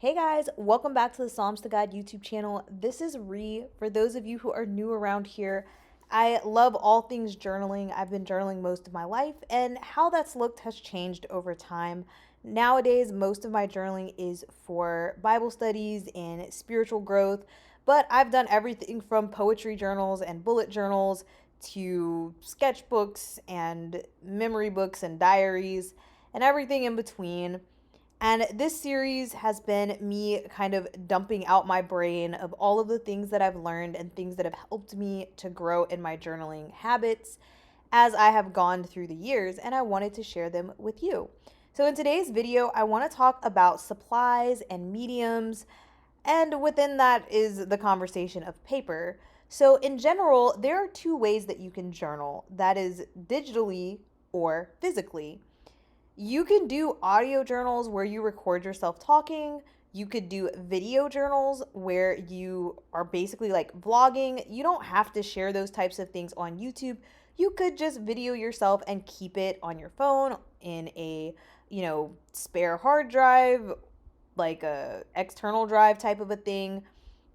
Hey guys, welcome back to the Psalms to God YouTube channel. This is Ree. For those of you who are new around here, I love all things journaling. I've been journaling most of my life, and how that's looked has changed over time. Nowadays, most of my journaling is for Bible studies and spiritual growth, but I've done everything from poetry journals and bullet journals to sketchbooks and memory books and diaries and everything in between. And this series has been me kind of dumping out my brain of all of the things that I've learned and things that have helped me to grow in my journaling habits as I have gone through the years, and I wanted to share them with you. So, in today's video, I want to talk about supplies and mediums, and within that is the conversation of paper. So, in general, there are two ways that you can journal, that is, digitally or physically. You can do audio journals where you record yourself talking. You could do video journals where you are basically like vlogging. You don't have to share those types of things on YouTube. You could just video yourself and keep it on your phone in a, spare hard drive, like a external drive type of a thing.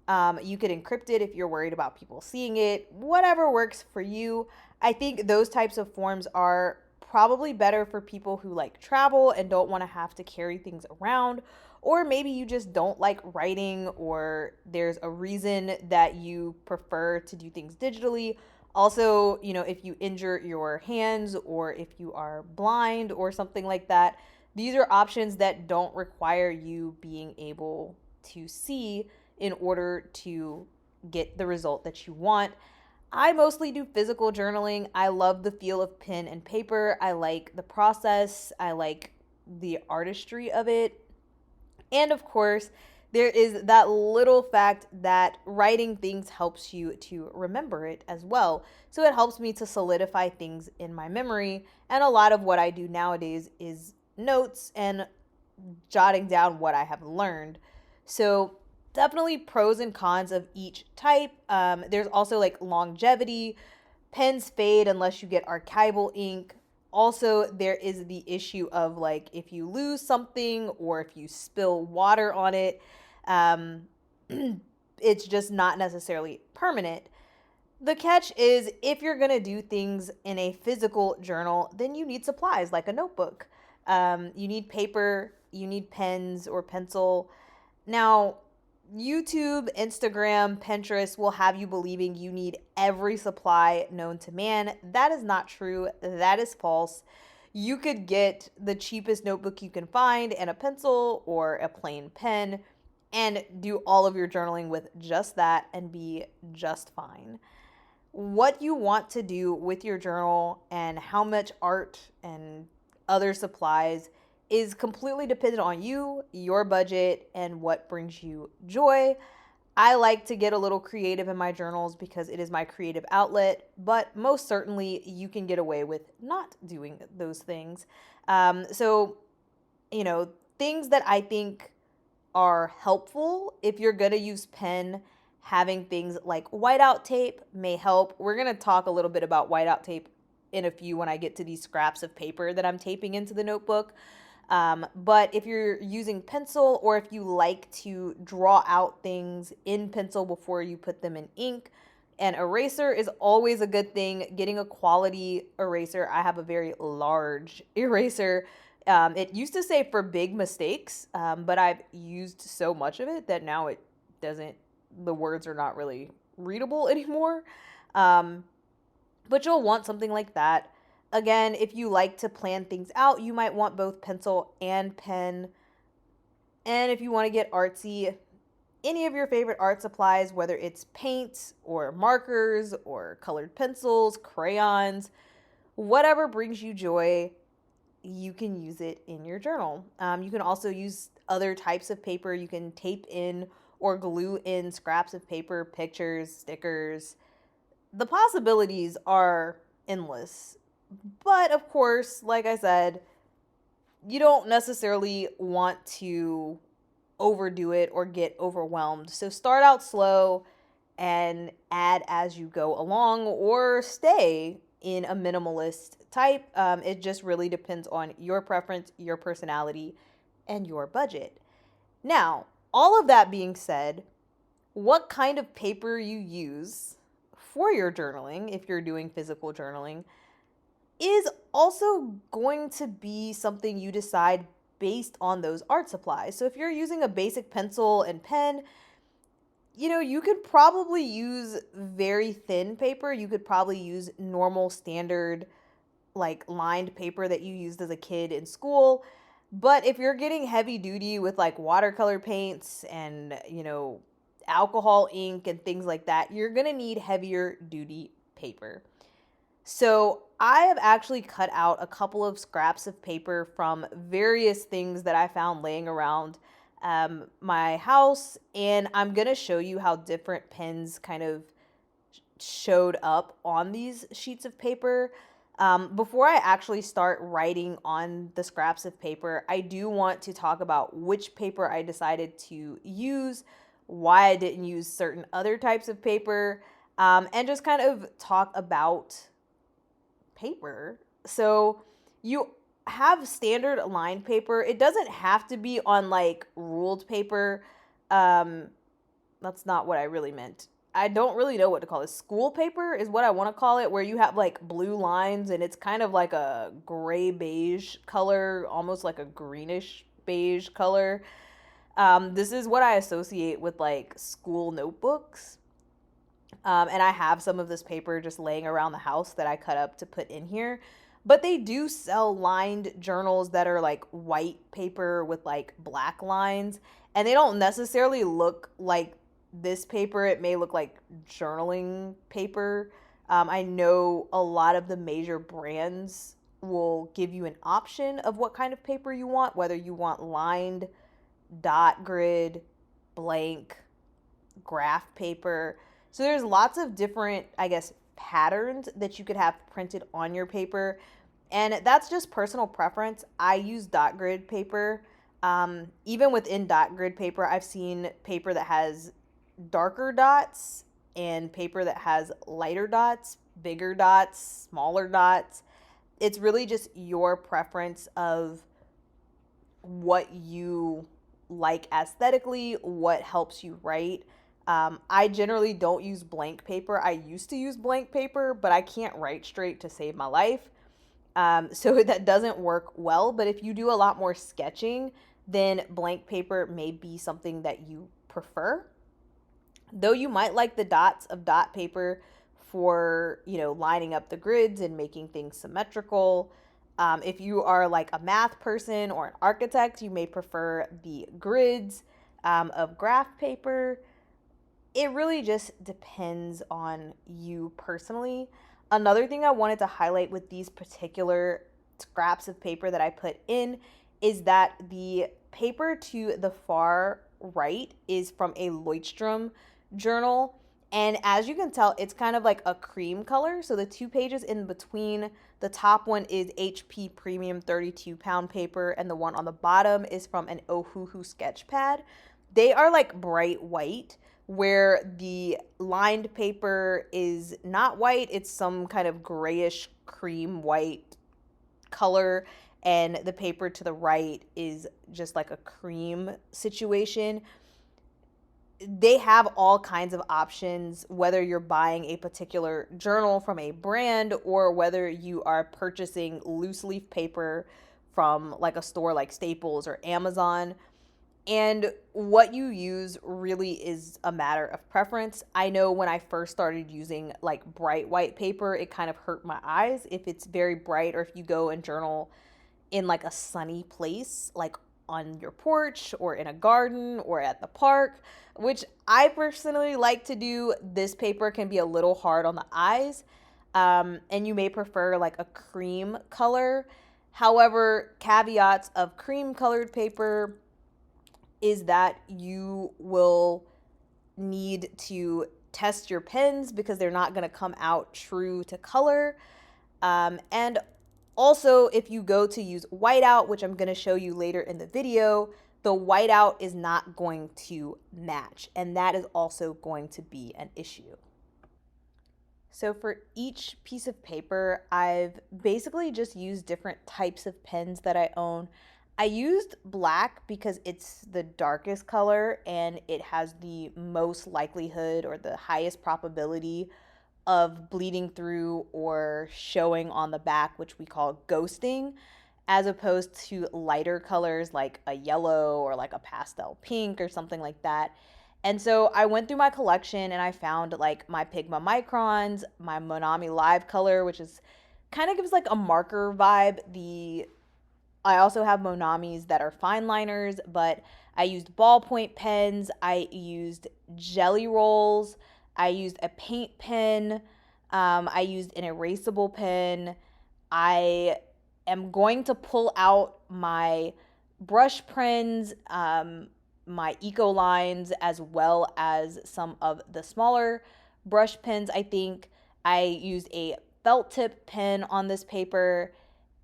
You could encrypt it if you're worried about people seeing it. Whatever works for you. I think those types of forms are probably better for people who like travel and don't want to have to carry things around. Or maybe you just don't like writing, or there's a reason that you prefer to do things digitally. Also, if you injure your hands or if you are blind or something like that, these are options that don't require you being able to see in order to get the result that you want. I mostly do physical journaling. I love the feel of pen and paper. I like the process. I like the artistry of it. And of course, there is that little fact that writing things helps you to remember it as well. So it helps me to solidify things in my memory. And a lot of what I do nowadays is notes and jotting down what I have learned. So definitely pros and cons of each type. There's also like longevity. Pens fade unless you get archival ink. Also, there is the issue of like if you lose something or if you spill water on it, um, it's just not necessarily permanent. The catch is if you're going to do things in a physical journal, then you need supplies like a notebook. You need paper, you need pens or pencil. Now, YouTube, Instagram, Pinterest will have you believing you need every supply known to man. That is not true. That is false. You could get the cheapest notebook you can find and a pencil or a plain pen and do all of your journaling with just that and be just fine. What you want to do with your journal and how much art and other supplies is completely dependent on you, your budget, and what brings you joy. I like to get a little creative in my journals because it is my creative outlet, but most certainly you can get away with not doing those things. So, things that I think are helpful if you're going to use pen, having things like whiteout tape may help. We're going to talk a little bit about whiteout tape in a few when I get to these scraps of paper that I'm taping into the notebook. But if you're using pencil or if you like to draw out things in pencil before you put them in ink, an eraser is always a good thing. Getting a quality eraser. I have a very large eraser. It used to say for big mistakes, but I've used so much of it that now it doesn't, the words are not really readable anymore. But you'll want something like that. Again, if you like to plan things out, you might want both pencil and pen. And if you want to get artsy, any of your favorite art supplies, whether it's paint or markers or colored pencils, crayons, whatever brings you joy, you can use it in your journal. You can also use other types of paper. You can tape in or glue in scraps of paper, pictures, stickers. The possibilities are endless. But of course, like I said, you don't necessarily want to overdo it or get overwhelmed. So start out slow and add as you go along, or stay in a minimalist type. It just really depends on your preference, your personality, and your budget. Now, all of that being said, what kind of paper you use for your journaling, if you're doing physical journaling, is also going to be something you decide based on those art supplies. So if you're using a basic pencil and pen, you could probably use very thin paper. You could probably use normal standard like lined paper that you used as a kid in school. But if you're getting heavy duty with like watercolor paints and, alcohol ink and things like that, you're going to need heavier duty paper. So I have actually cut out a couple of scraps of paper from various things that I found laying around my house, and I'm going to show you how different pens kind of showed up on these sheets of paper. Before I actually start writing on the scraps of paper, I do want to talk about which paper I decided to use, why I didn't use certain other types of paper, and just kind of talk about paper. So you have standard lined paper. It doesn't have to be on like ruled paper. That's not what I really meant. I don't really know what to call it. School paper is what I want to call it, where you have like blue lines and it's kind of like a gray beige color, almost like a greenish beige color. This is what I associate with like school notebooks. And I have some of this paper just laying around the house that I cut up to put in here. But they do sell lined journals that are like white paper with like black lines. And they don't necessarily look like this paper. It may look like journaling paper. I know a lot of the major brands will give you an option of what kind of paper you want, whether you want lined, dot grid, blank, graph paper. So there's lots of different, I guess, patterns that you could have printed on your paper. And that's just personal preference. I use dot grid paper. Even within dot grid paper, I've seen paper that has darker dots and paper that has lighter dots, bigger dots, smaller dots. It's really just your preference of what you like aesthetically, what helps you write. I generally don't use blank paper. I used to use blank paper, but I can't write straight to save my life. So that doesn't work well. But if you do a lot more sketching, then blank paper may be something that you prefer. Though you might like the dots of dot paper for, lining up the grids and making things symmetrical. If you are like a math person or an architect, you may prefer the grids of graph paper. It really just depends on you personally. Another thing I wanted to highlight with these particular scraps of paper that I put in is that the paper to the far right is from a Leuchtturm journal. And as you can tell, it's kind of like a cream color. So the two pages in between, the top one is HP Premium 32-pound paper, and the one on the bottom is from an Ohuhu sketch pad. They are like bright white, where the lined paper is not white. It's some kind of grayish cream white color, and the paper to the right is just like a cream situation. They have all kinds of options, whether you're buying a particular journal from a brand or whether you are purchasing loose leaf paper from like a store like Staples or Amazon. And what you use really is a matter of preference. I know when I first started using like bright white paper, it kind of hurt my eyes if it's very bright, or if you go and journal in like a sunny place, like on your porch or in a garden or at the park, which I personally like to do. This paper can be a little hard on the eyes, and you may prefer like a cream color. However, caveats of cream colored paper is that you will need to test your pens because they're not going to come out true to color. And also, if you go to use whiteout, which I'm going to show you later in the video, the whiteout is not going to match, and that is also going to be an issue. So for each piece of paper, I've basically just used different types of pens that I own. I used black because it's the darkest color and it has the most likelihood or the highest probability of bleeding through or showing on the back, which we call ghosting, as opposed to lighter colors like a yellow or like a pastel pink or something like that. And so I went through my collection and I found like my Pigma Microns, my Monami Live color, which is kind of gives like a marker vibe. The I also have Monamis that are fine liners, but I used ballpoint pens, I used jelly rolls, I used a paint pen, I used an erasable pen. I am going to pull out my brush pens, my eco lines, as well as some of the smaller brush pens. I think I used a felt tip pen on this paper.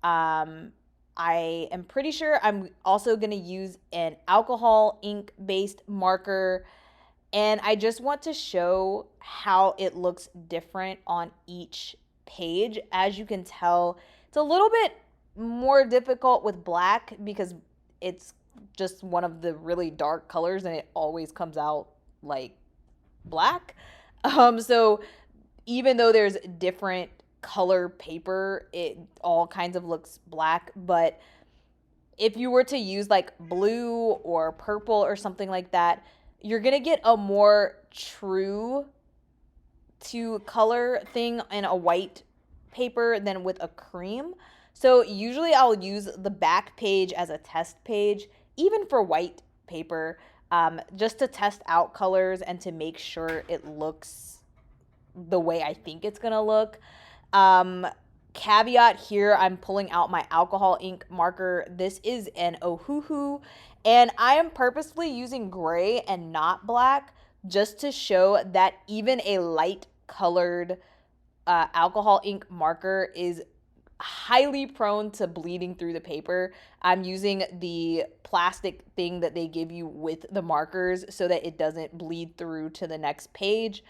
Um, I am pretty sure I'm also going to use an alcohol ink based marker. And I just want to show how it looks different on each page. As you can tell, it's a little bit more difficult with black because it's just one of the really dark colors and it always comes out like black. So even though there's different color paper, it all kinds of looks black. But if you were to use like blue or purple or something like that, you're gonna get a more true to color thing in a white paper than with a cream. So usually I'll use the back page as a test page, even for white paper, just to test out colors and to make sure it looks the way I think it's gonna look. Um, Caveat here, I'm pulling out my alcohol ink marker. This is an Ohuhu, and I am purposefully using gray and not black just to show that even a light colored alcohol ink marker is highly prone to bleeding through the paper. I'm using the plastic thing that they give you with the markers so that it doesn't bleed through to the next page.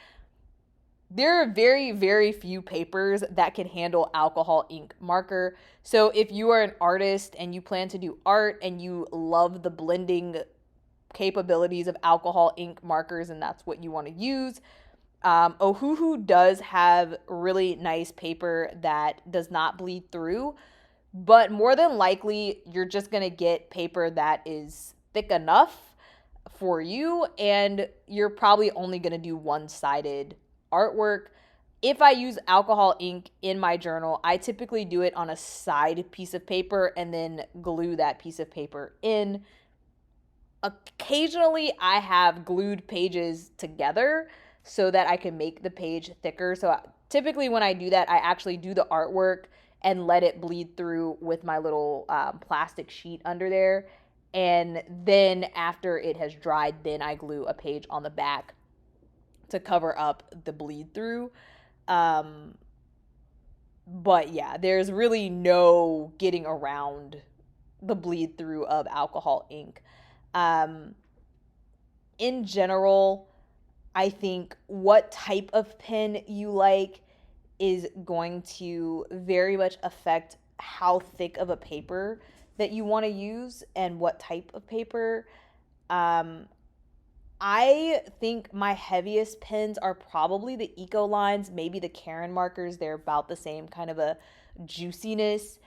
There are very, very few papers that can handle alcohol ink marker. So if you are an artist and you plan to do art and you love the blending capabilities of alcohol ink markers and that's what you want to use, Ohuhu does have really nice paper that does not bleed through, but more than likely you're just going to get paper that is thick enough for you and you're probably only going to do one-sided artwork. If I use alcohol ink in my journal, I typically do it on a side piece of paper and then glue that piece of paper in. Occasionally, I have glued pages together so that I can make the page thicker. So typically when I do that, I actually do the artwork and let it bleed through with my little plastic sheet under there. And then after it has dried, then I glue a page on the back to cover up the bleed through. But yeah, there's really no getting around the bleed through of alcohol ink. In general, I think what type of pen you like is going to very much affect how thick of a paper that you want to use and what type of paper. I think my heaviest pens are probably the Eco lines, maybe the Karen markers. They're about the same kind of a juiciness,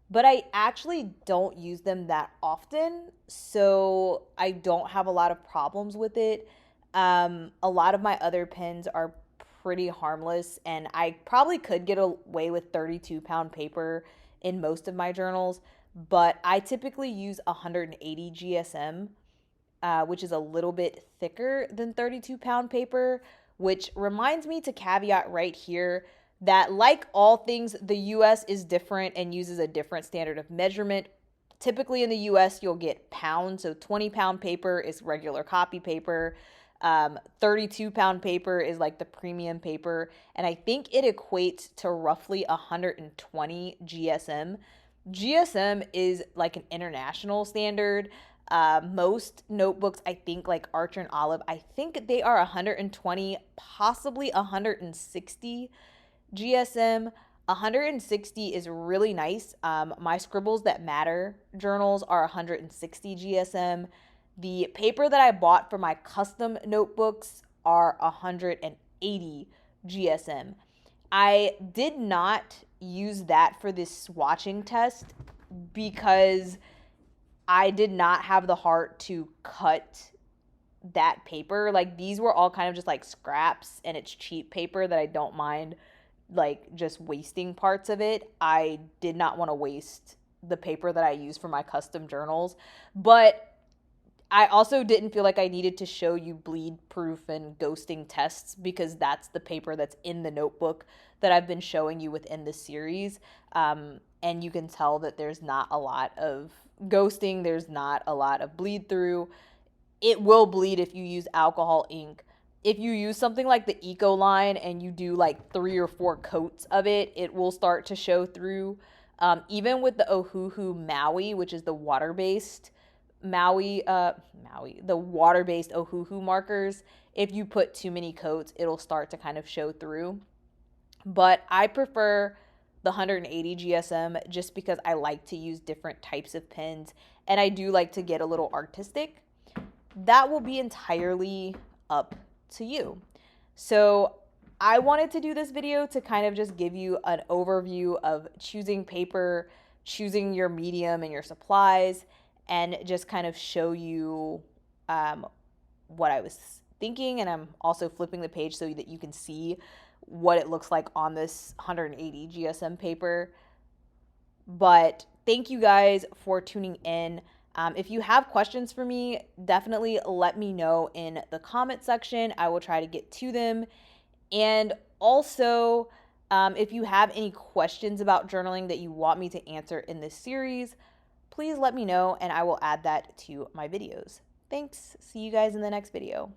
but I actually don't use them that often, so I don't have a lot of problems with it. A lot of my other pens are pretty harmless, and I probably could get away with 32-pound paper in most of my journals, but I typically use 180 GSM, which is a little bit thicker than 32-pound paper, which reminds me to caveat right here that, like all things, the US is different and uses a different standard of measurement. Typically in the US, you'll get pounds, so 20-pound paper is regular copy paper. 32-pound paper is like the premium paper, and I think it equates to roughly 120 GSM. GSM is like an international standard. Most notebooks, I think, like Archer and Olive, I think they are 120, possibly 160 GSM. 160 is really nice. My Scribbles That Matter journals are 160 GSM. The paper that I bought for my custom notebooks are 180 GSM. I did not use that for this swatching test because I did not have the heart to cut that paper. Like, these were all kind of just like scraps, and it's cheap paper that I don't mind like just wasting parts of it. I did not want to waste the paper that I use for my custom journals, but I also didn't feel like I needed to show you bleed proof and ghosting tests because that's the paper that's in the notebook that I've been showing you within this series. And you can tell that there's not a lot of ghosting, there's not a lot of bleed through. It will bleed if you use alcohol ink. If you use something like the Eco line and you do like 3 or 4 coats of it, it will start to show through. Even with the Ohuhu Maui, which is the water-based the water-based Ohuhu markers, if you put too many coats, it'll start to kind of show through. But I prefer the 180 GSM just because I like to use different types of pens and I do like to get a little artistic. That will be entirely up to you. So I wanted to do this video to kind of just give you an overview of choosing paper, choosing your medium and your supplies, and just kind of show you what I was thinking. And I'm also flipping the page so that you can see what it looks like on this 180 GSM paper. But thank you guys for tuning in. If you have questions for me, definitely let me know in the comment section. I will try to get to them. And also, if you have any questions about journaling that you want me to answer in this series, please let me know and I will add that to my videos. Thanks. See you guys in the next video.